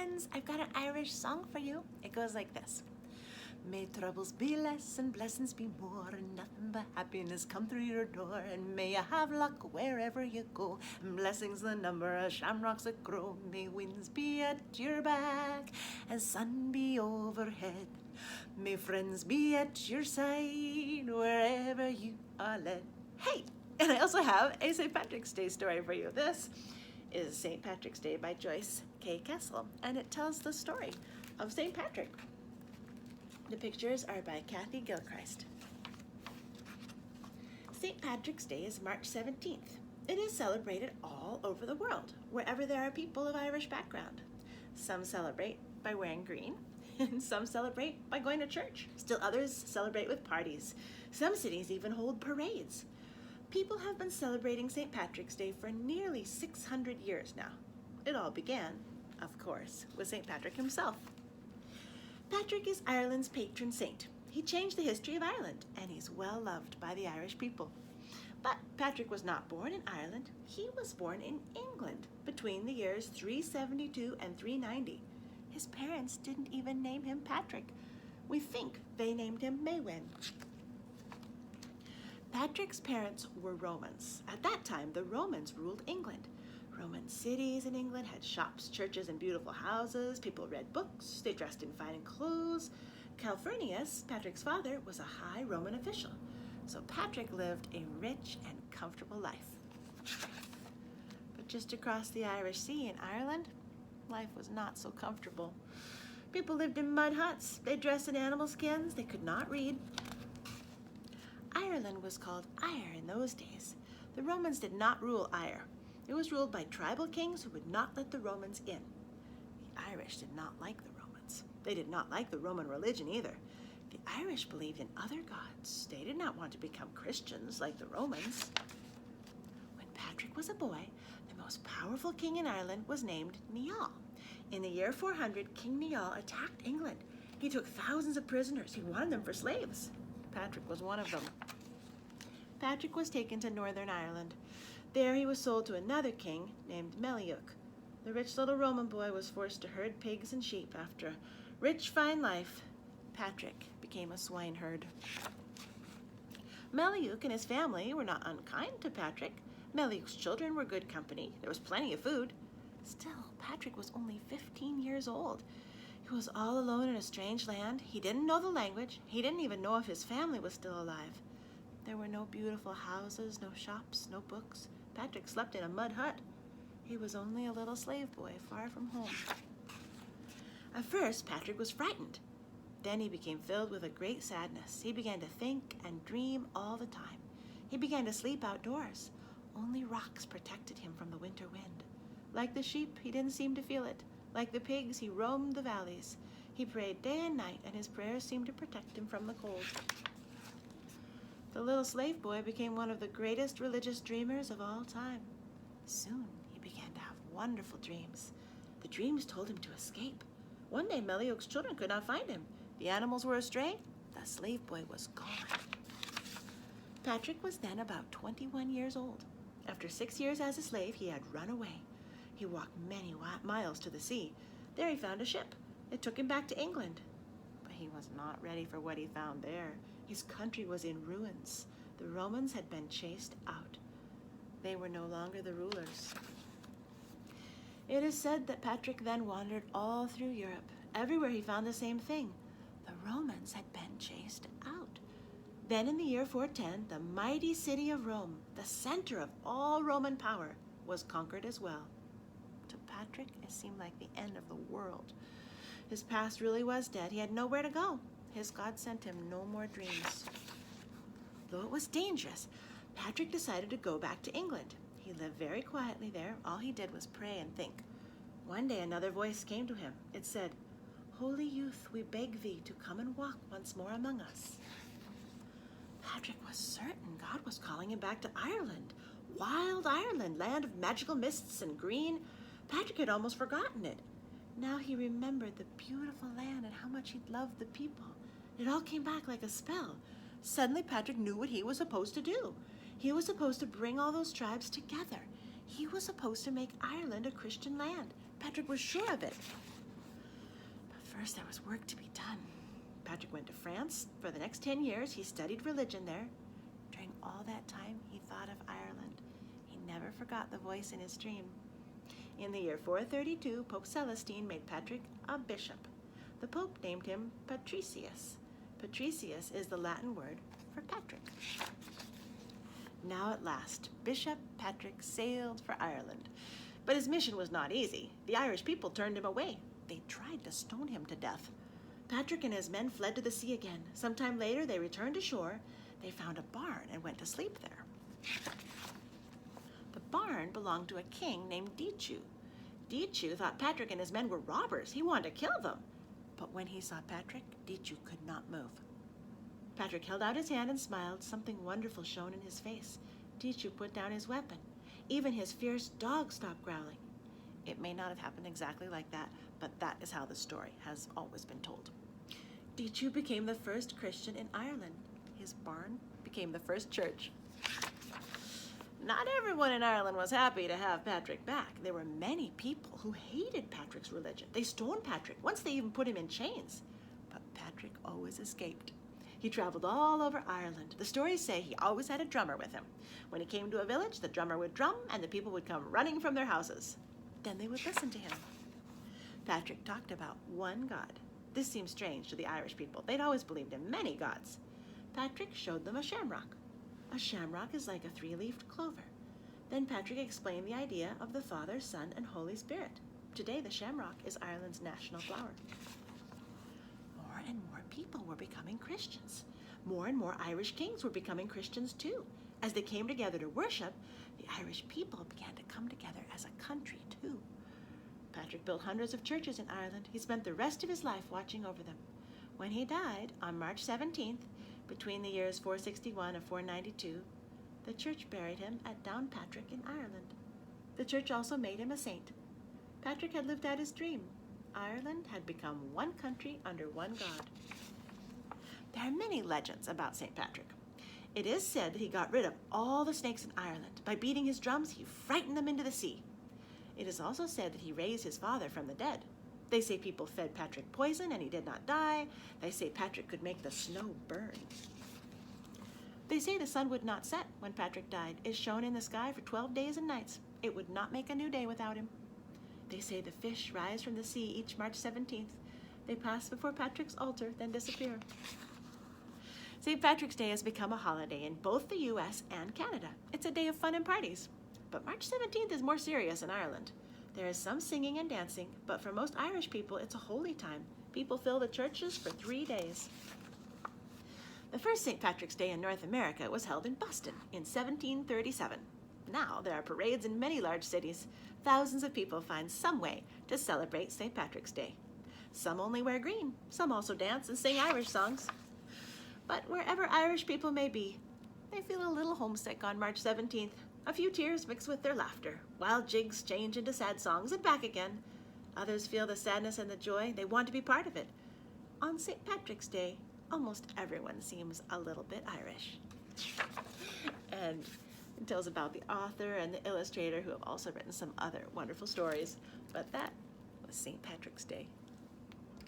friends, I've got an Irish song for you. It goes like this. May troubles be less and blessings be more, and nothing but happiness come through your door. And may you have luck wherever you go, and blessings the number of shamrocks that grow. May winds be at your back and sun be overhead. May friends be at your side wherever you are led. Hey, and I also have a St. Patrick's Day story for you. This is St. Patrick's Day by Joyce K. Kessel, and it tells the story of St. Patrick. The pictures are by Kathy Gilchrist. St. Patrick's Day is March 17th. It is celebrated all over the world, wherever there are people of Irish background. Some celebrate by wearing green, and some celebrate by going to church. Still others celebrate with parties. Some cities even hold parades. People have been celebrating St. Patrick's Day for nearly 600 years now. It all began, of course, with St. Patrick himself. Patrick is Ireland's patron saint. He changed the history of Ireland, and he's well loved by the Irish people. But Patrick was not born in Ireland. He was born in England between the years 372 and 390. His parents didn't even name him Patrick. We think they named him Maewyn. Patrick's parents were Romans. At that time, the Romans ruled England. Roman cities in England had shops, churches, and beautiful houses. People read books. They dressed in fine clothes. Calphurnius, Patrick's father, was a high Roman official. So Patrick lived a rich and comfortable life. But just across the Irish Sea in Ireland, life was not so comfortable. People lived in mud huts. They dressed in animal skins. They could not read. Ireland was called Eire in those days. The Romans did not rule Eire. It was ruled by tribal kings who would not let the Romans in. The Irish did not like the Romans. They did not like the Roman religion either. The Irish believed in other gods. They did not want to become Christians like the Romans. When Patrick was a boy, the most powerful king in Ireland was named Niall. In the year 400, King Niall attacked England. He took thousands of prisoners. He wanted them for slaves. Patrick was one of them. Patrick was taken to Northern Ireland. There he was sold to another king named Meliuk. The rich little Roman boy was forced to herd pigs and sheep. After a rich, fine life, Patrick became a swineherd. Meliuk and his family were not unkind to Patrick. Meliuk's children were good company. There was plenty of food. Still, Patrick was only 15 years old. He was all alone in a strange land. He didn't know the language. He didn't even know if his family was still alive. There were no beautiful houses, no shops, no books. Patrick slept in a mud hut. He was only a little slave boy far from home. At first, Patrick was frightened. Then he became filled with a great sadness. He began to think and dream all the time. He began to sleep outdoors. Only rocks protected him from the winter wind. Like the sheep, he didn't seem to feel it. Like the pigs, he roamed the valleys. He prayed day and night, and his prayers seemed to protect him from the cold. The little slave boy became one of the greatest religious dreamers of all time. Soon, he began to have wonderful dreams. The dreams told him to escape. One day, Meliuk's children could not find him. The animals were astray. The slave boy was gone. Patrick was then about 21 years old. After 6 years as a slave, he had run away. He walked many miles to the sea. There he found a ship. It took him back to England. But he was not ready for what he found there. His country was in ruins. The Romans had been chased out. They were no longer the rulers. It is said that Patrick then wandered all through Europe. Everywhere he found the same thing. The Romans had been chased out. Then in the year 410, the mighty city of Rome, the center of all Roman power, was conquered as well. To Patrick, it seemed like the end of the world. His past really was dead. He had nowhere to go. His God sent him no more dreams. Though it was dangerous, Patrick decided to go back to England. He lived very quietly there. All he did was pray and think. One day another voice came to him. It said, "Holy youth, we beg thee to come and walk once more among us." Patrick was certain God was calling him back to Ireland. Wild Ireland, land of magical mists and green. Patrick had almost forgotten it. Now he remembered the beautiful land and how much he'd loved the people. It all came back like a spell. Suddenly Patrick knew what he was supposed to do. He was supposed to bring all those tribes together. He was supposed to make Ireland a Christian land. Patrick was sure of it. first there was work to be done. Patrick went to France. For the next 10 years, he studied religion there. During all that time, he thought of Ireland. He never forgot the voice in his dream. In the year 432, Pope Celestine made Patrick a bishop. The Pope named him Patricius. Patricius is the Latin word for Patrick. Now at last, Bishop Patrick sailed for Ireland. But his mission was not easy. The Irish people turned him away. They tried to stone him to death. Patrick and his men fled to the sea again. Sometime later, they returned to shore. They found a barn and went to sleep there. The barn belonged to a king named Dichu. Dichu thought Patrick and his men were robbers. He wanted to kill them. But when he saw Patrick, Dichu could not move. Patrick held out his hand and smiled. Something wonderful shone in his face. Dichu put down his weapon. Even his fierce dog stopped growling. It may not have happened exactly like that, but that is how the story has always been told. Dichu became the first Christian in Ireland. His barn became the first church. Not everyone in Ireland was happy to have Patrick back. There were many people who hated Patrick's religion. They stoned Patrick. Once they even put him in chains. But Patrick always escaped. He traveled all over Ireland. The stories say he always had a drummer with him. When he came to a village, the drummer would drum and the people would come running from their houses. Then they would listen to him. Patrick talked about one God. This seems strange to the Irish people. They'd always believed in many gods. Patrick showed them a shamrock. A shamrock is like a three-leafed clover. Then Patrick explained the idea of the Father, Son, and Holy Spirit. Today, the shamrock is Ireland's national flower. More and more people were becoming Christians. More and more Irish kings were becoming Christians too. As they came together to worship, the Irish people began to come together as a country too. Patrick built hundreds of churches in Ireland. He spent the rest of his life watching over them. When he died on March 17th, between the years 461 and 492, the church buried him at Downpatrick in Ireland. The church also made him a saint. Patrick had lived out his dream. Ireland had become one country under one God. There are many legends about St. Patrick. It is said that he got rid of all the snakes in Ireland. By beating his drums, he frightened them into the sea. It is also said that he raised his father from the dead. They say people fed Patrick poison and he did not die. They say Patrick could make the snow burn. They say the sun would not set when Patrick died. It shone in the sky for 12 days and nights. It would not make a new day without him. They say the fish rise from the sea each March 17th. They pass before Patrick's altar, then disappear. St. Patrick's Day has become a holiday in both the U.S. and Canada. It's a day of fun and parties. But March 17th is more serious in Ireland. There is some singing and dancing, but for most Irish people, it's a holy time. People fill the churches for 3 days. The first St. Patrick's Day in North America was held in Boston in 1737. Now there are parades in many large cities. Thousands of people find some way to celebrate St. Patrick's Day. Some only wear green. Some also dance and sing Irish songs. But wherever Irish people may be, they feel a little homesick on March 17th. A few tears mix with their laughter. Wild jigs change into sad songs and back again. Others feel the sadness and the joy. They want to be part of it. On St. Patrick's Day, almost everyone seems a little bit Irish. And it tells about the author and the illustrator who have also written some other wonderful stories. But that was St. Patrick's Day.